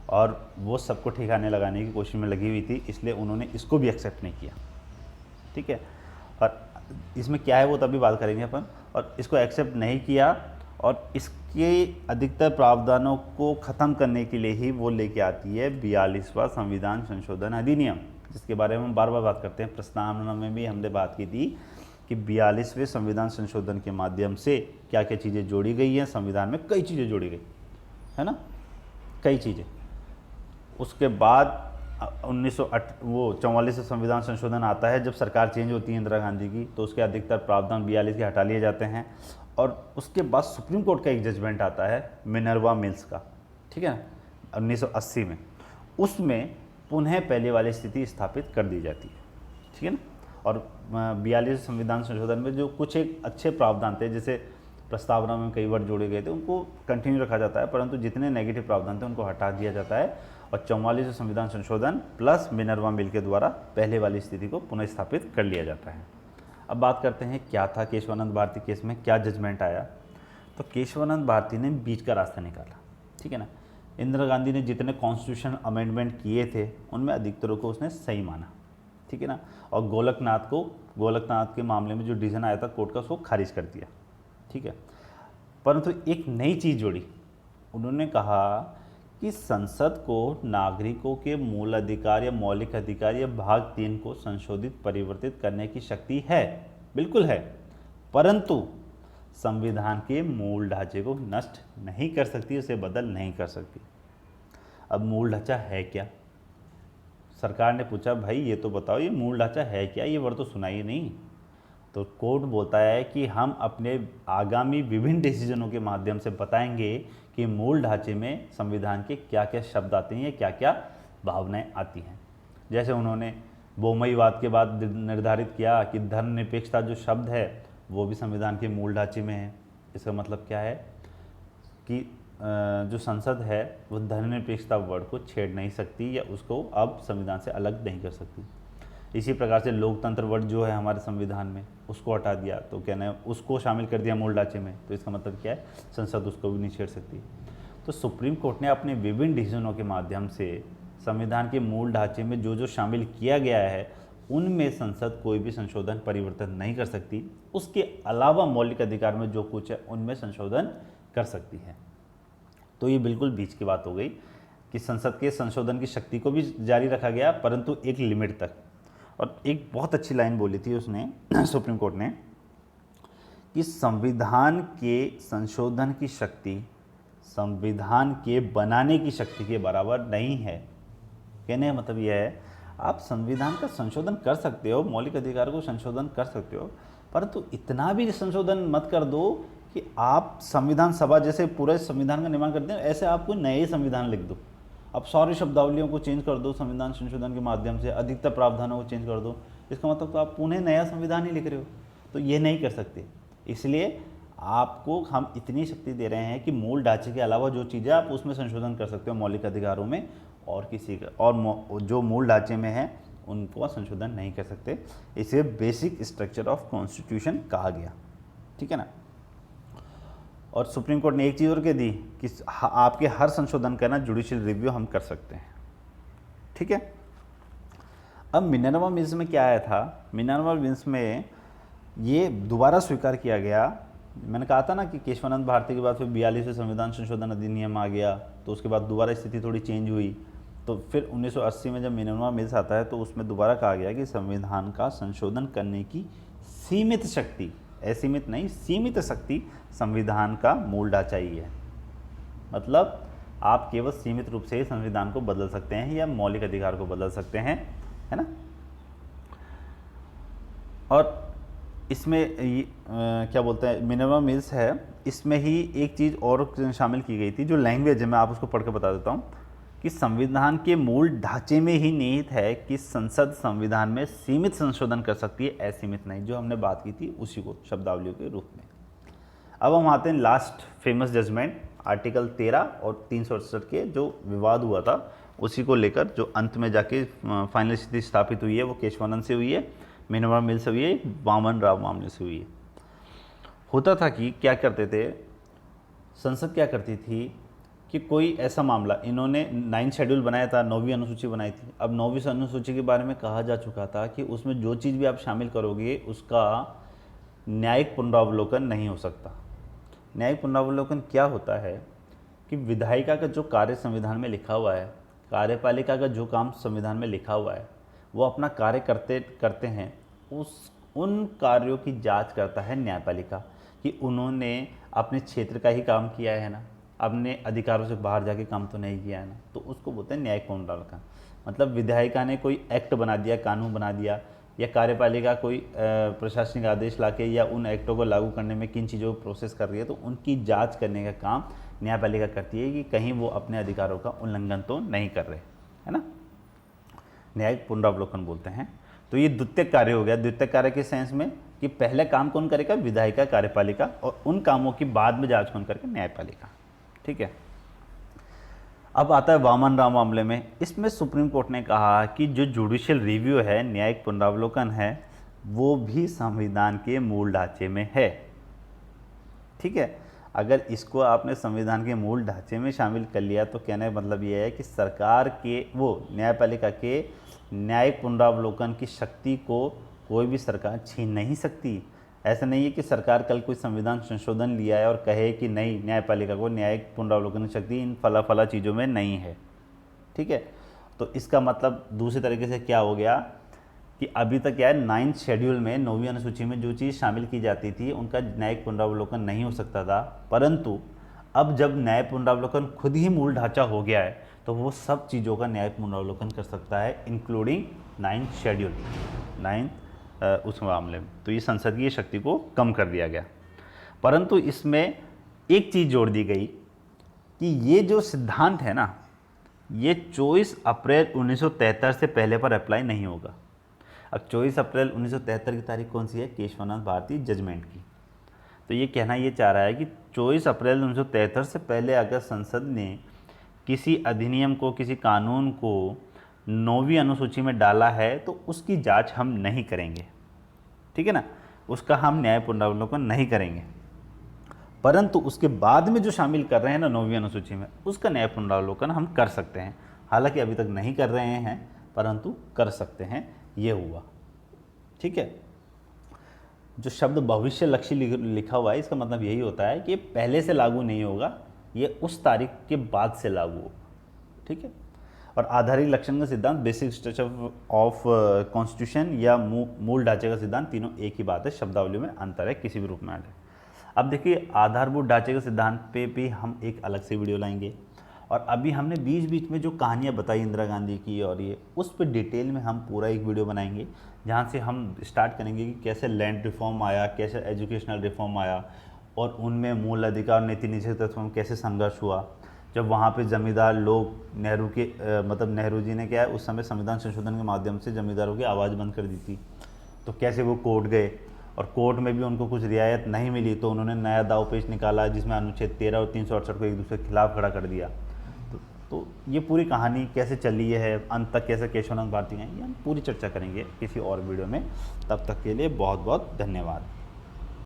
और वो सबको ठिकाने लगाने की कोशिश में लगी हुई थी, इसलिए उन्होंने इसको भी एक्सेप्ट नहीं किया। ठीक है, और इसमें क्या है वो तभी बात करेंगे अपन। और इसको एक्सेप्ट नहीं किया और इसके अधिकतर प्रावधानों को ख़त्म करने के लिए ही वो लेके आती है 42वां संविधान संशोधन अधिनियम, जिसके बारे में हम बार बार बात करते हैं। प्रस्तावना में भी हमने बात की थी कि 42वें संविधान संशोधन के माध्यम से क्या क्या चीज़ें जोड़ी गई हैं संविधान में, कई चीज़ें जोड़ी गई है ना, कई चीज़ें। उसके बाद 1944 संविधान संशोधन आता है, जब सरकार चेंज होती है इंदिरा गांधी की, तो उसके अधिकतर प्रावधान 42 के हटा लिए जाते हैं। और उसके बाद सुप्रीम कोर्ट का एक जजमेंट आता है मिनर्वा मिल्स का, ठीक है, 1980 में। उसमें पुनः पहले वाली स्थिति स्थापित कर दी जाती है, ठीक है ना। और 42 संविधान संशोधन में जो कुछ एक अच्छे प्रावधान थे, जैसे प्रस्तावना में कई वर्ड जोड़े गए थे, उनको कंटिन्यू रखा जाता है, परंतु जितने नेगेटिव प्रावधान थे उनको हटा दिया जाता है और 44 संविधान संशोधन प्लस मिनर्वा मिल के द्वारा पहले वाली स्थिति को पुनः स्थापित कर लिया जाता है। अब बात करते हैं क्या था केशवानंद भारती केस में, क्या जजमेंट आया। तो केशवानंद भारती ने बीच का रास्ता निकाला, ठीक है ना। इंदिरा गांधी ने जितने कॉन्स्टिट्यूशन अमेंडमेंट किए थे उनमें अधिकतरों को उसने सही माना, ठीक है ना। और गोलकनाथ के मामले में जो डिसीजन आया था कोर्ट का, उसको खारिज कर दिया, ठीक है। परंतु एक नई चीज़ जोड़ी, उन्होंने कहा कि संसद को नागरिकों के मूल अधिकार या मौलिक अधिकार या भाग 3 को संशोधित परिवर्तित करने की शक्ति है, बिल्कुल है, परंतु संविधान के मूल ढांचे को नष्ट नहीं कर सकती, उसे बदल नहीं कर सकती। अब मूल ढांचा है क्या? सरकार ने पूछा, भाई ये तो बताओ ये मूल ढांचा है क्या, ये वर्ड तो सुना ही नहीं। तो कोर्ट बोलता है कि हम अपने आगामी विभिन्न डिसीजनों के माध्यम से बताएंगे कि मूल ढांचे में संविधान के क्या क्या शब्द आते हैं, क्या क्या भावनाएं आती हैं। जैसे उन्होंने बोमईवाद के बाद निर्धारित किया कि धर्मनिरपेक्षता जो शब्द है वो भी संविधान के मूल ढांचे में है। इसका मतलब क्या है कि जो संसद है वो धर्मनिरपेक्षता वर्ड को छेड़ नहीं सकती या उसको अब संविधान से अलग नहीं कर सकती। इसी प्रकार से लोकतंत्र वर्ड जो है हमारे संविधान में, उसको हटा दिया, तो कहना है उसको शामिल कर दिया मूल ढांचे में, तो इसका मतलब क्या है, संसद उसको भी नहीं छेड़ सकती। तो सुप्रीम कोर्ट ने अपने विभिन्न डिसीजनों के माध्यम से संविधान के मूल ढांचे में जो जो शामिल किया गया है उनमें संसद कोई भी संशोधन परिवर्तन नहीं कर सकती। उसके अलावा मौलिक अधिकार में जो कुछ है उनमें संशोधन कर सकती है। तो ये बिल्कुल बीच की बात हो गई कि संसद के संशोधन की शक्ति को भी जारी रखा गया, परंतु एक लिमिट तक। और एक बहुत अच्छी लाइन बोली थी उसने सुप्रीम कोर्ट ने कि संविधान के संशोधन की शक्ति संविधान के बनाने की शक्ति के बराबर नहीं है। कहने का मतलब यह है, आप संविधान का संशोधन कर सकते हो, मौलिक अधिकार को संशोधन कर सकते हो, परंतु इतना भी संशोधन मत कर दो कि आप संविधान सभा जैसे पूरे संविधान का निर्माण करते हैं ऐसे आप कोई नए संविधान लिख दो। अब सारी शब्दावलियों को चेंज कर दो संविधान संशोधन के माध्यम से, अधिकतर प्रावधानों को चेंज कर दो, इसका मतलब तो आप पुनः नया संविधान ही लिख रहे हो। तो ये नहीं कर सकते, इसलिए आपको हम इतनी शक्ति दे रहे हैं कि मूल ढांचे के अलावा जो चीज़ें आप उसमें संशोधन कर सकते हो मौलिक अधिकारों में, और किसी का और जो मूल ढांचे में है उनको संशोधन नहीं कर सकते। इसे बेसिक स्ट्रक्चर ऑफ कॉन्स्टिट्यूशन कहा गया, ठीक है ना। और सुप्रीम कोर्ट ने एक चीज़ और कह दी कि आपके हर संशोधन का ना जुडिशियल रिव्यू हम कर सकते हैं। ठीक है। अब मिनर्वा मिल्स में क्या आया था, मिनर्वा मिल्स में ये दोबारा स्वीकार किया गया। मैंने कहा था ना कि केशवानंद भारती के बाद फिर 42वें संविधान संशोधन अधिनियम आ गया, तो उसके बाद दोबारा स्थिति थोड़ी चेंज हुई। तो फिर 1980 में जब मिनर्वा मिल्स आता है तो उसमें दोबारा कहा गया कि संविधान का संशोधन करने की सीमित शक्ति, असीमित नहीं, सीमित शक्ति संविधान का मूल ढांचा ही है। मतलब आप केवल सीमित रूप से ही संविधान को बदल सकते हैं या मौलिक अधिकार को बदल सकते हैं, है ना। और इसमें क्या बोलते हैं, मिनर्वा मिल्स है, इसमें ही एक चीज़ और शामिल की गई थी जो लैंग्वेज है, मैं आप उसको पढ़ के बता देता हूँ कि संविधान के मूल ढांचे में ही निहित है कि संसद संविधान में सीमित संशोधन कर सकती है, असीमित नहीं। जो हमने बात की थी उसी को शब्दावलियों के रूप में। अब हम आते हैं लास्ट फेमस जजमेंट, आर्टिकल 13 और 368 के जो विवाद हुआ था उसी को लेकर, जो अंत में जाके फाइनल स्थिति स्थापित हुई है वो केशवानंद से हुई है, मिनर्वा मिल्स से हुई है, वामन राव मामले से हुई है। होता था कि क्या करते थे, संसद क्या करती थी कि कोई ऐसा मामला, इन्होंने 9 शेड्यूल बनाया था, 9वीं अनुसूची बनाई थी। अब 9वीं अनुसूची के बारे में कहा जा चुका था कि उसमें जो चीज़ भी आप शामिल करोगे उसका न्यायिक पुनरावलोकन नहीं हो सकता। न्यायिक पुनरावलोकन क्या होता है कि विधायिका का जो कार्य संविधान में लिखा हुआ है, कार्यपालिका का जो काम संविधान में लिखा हुआ है, वो अपना कार्य करते हैं, उन कार्यों की जांच करता है न्यायपालिका कि उन्होंने अपने क्षेत्र का ही काम किया है ना, अपने अधिकारों से बाहर जाके काम तो नहीं किया है ना। तो उसको बोलते हैं न्यायिक पुनरावलोकन। मतलब विधायिका ने कोई एक्ट बना दिया, कानून बना दिया, या कार्यपालिका कोई प्रशासनिक आदेश लाके या उन एक्टों को लागू करने में किन चीज़ों को प्रोसेस कर रही है, तो उनकी जांच करने का काम न्यायपालिका करती है कि कहीं वो अपने अधिकारों का उल्लंघन तो नहीं कर रहे, है ना। न्यायिक पुनरावलोकन बोलते हैं। तो ये द्वितीयक कार्य हो गया। द्वितीयक कार्य के सेंस में कि पहले काम कौन करेगा, विधायिका, कार्यपालिका, और उन कामों की बाद में जांच कौन करेगा, न्यायपालिका। ठीक है। अब आता है वामन राव मामले में। इसमें सुप्रीम कोर्ट ने कहा कि जो जुडिशियल रिव्यू है, न्यायिक पुनरावलोकन है, वो भी संविधान के मूल ढांचे में है। ठीक है। अगर इसको आपने संविधान के मूल ढांचे में शामिल कर लिया तो कहने का मतलब ये है कि सरकार के, वो न्यायपालिका के न्यायिक पुनरावलोकन की शक्ति को कोई भी सरकार छीन नहीं सकती। ऐसा नहीं है कि सरकार कल कोई संविधान संशोधन लिया है और कहे कि नहीं, न्यायपालिका को न्यायिक पुनरावलोकन की शक्ति इन फला फला चीज़ों में नहीं है। ठीक है। तो इसका मतलब दूसरे तरीके से क्या हो गया कि अभी तक क्या है, 9th शेड्यूल में, 9वीं अनुसूची में जो चीज़ शामिल की जाती थी उनका न्यायिक पुनरावलोकन नहीं हो सकता था। परंतु अब जब न्याय पुनरावलोकन खुद ही मूल ढांचा हो गया है तो वो सब चीज़ों का न्यायिक पुनरावलोकन कर सकता है, इंक्लूडिंग 9th शेड्यूल, 9th उस मामले में। तो ये संसदीय शक्ति को कम कर दिया गया। परंतु इसमें एक चीज़ जोड़ दी गई कि ये जो सिद्धांत है ना, ये 24 अप्रैल 1973 से पहले पर अप्लाई नहीं होगा। अब 24 अप्रैल 1973 की तारीख कौन सी है, केशवानंद भारती जजमेंट की। तो ये कहना ये चाह रहा है कि 24 अप्रैल 1973 से पहले अगर संसद ने किसी अधिनियम को, किसी कानून को 9वीं अनुसूची में डाला है तो उसकी जांच हम नहीं करेंगे। ठीक है ना, उसका हम न्याय पुनरावलोकन नहीं करेंगे। परंतु उसके बाद में जो शामिल कर रहे हैं ना 9वीं अनुसूची में, उसका न्याय पुनरावलोकन हम कर सकते हैं। हालांकि अभी तक नहीं कर रहे हैं, परंतु कर सकते हैं, ये हुआ। ठीक है। जो शब्द भविष्य लक्ष्य लिखा हुआ है, इसका मतलब यही होता है कि ये पहले से लागू नहीं होगा, ये उस तारीख के बाद से लागू होगा। ठीक है। और आधारिक लक्षण का सिद्धांत, बेसिक स्ट्रक्चर ऑफ कॉन्स्टिट्यूशन या मूल ढांचे का सिद्धांत, तीनों एक ही बात है, शब्दावली में अंतर है, किसी भी रूप में आए। अब देखिए, आधारभूत ढांचे के सिद्धांत पे भी हम एक अलग से वीडियो लाएंगे। और अभी हमने बीच बीच में जो कहानियाँ बताई इंदिरा गांधी की और ये, उस पर डिटेल में हम पूरा एक वीडियो बनाएंगे, जहाँ से हम स्टार्ट करेंगे कि कैसे लैंड रिफॉर्म आया, कैसे एजुकेशनल रिफॉर्म आया, और उनमें मूल अधिकार नीति निषेध तत्वों में कैसे संघर्ष हुआ। जब वहाँ पे जमींदार लोग, नेहरू के मतलब नेहरू जी ने क्या है, उस समय संविधान संशोधन के माध्यम से जमींदारों की आवाज़ बंद कर दी थी, तो कैसे वो कोर्ट गए और कोर्ट में भी उनको कुछ रियायत नहीं मिली, तो उन्होंने नया दावपेच निकाला जिसमें अनुच्छेद 13 और 368 को एक दूसरे के खिलाफ खड़ा कर दिया। तो ये पूरी कहानी कैसे चली है, अंत तक कैसे केशवानंद भारती हैं, ये हम पूरी चर्चा करेंगे किसी और वीडियो में। तब तक के लिए बहुत बहुत धन्यवाद।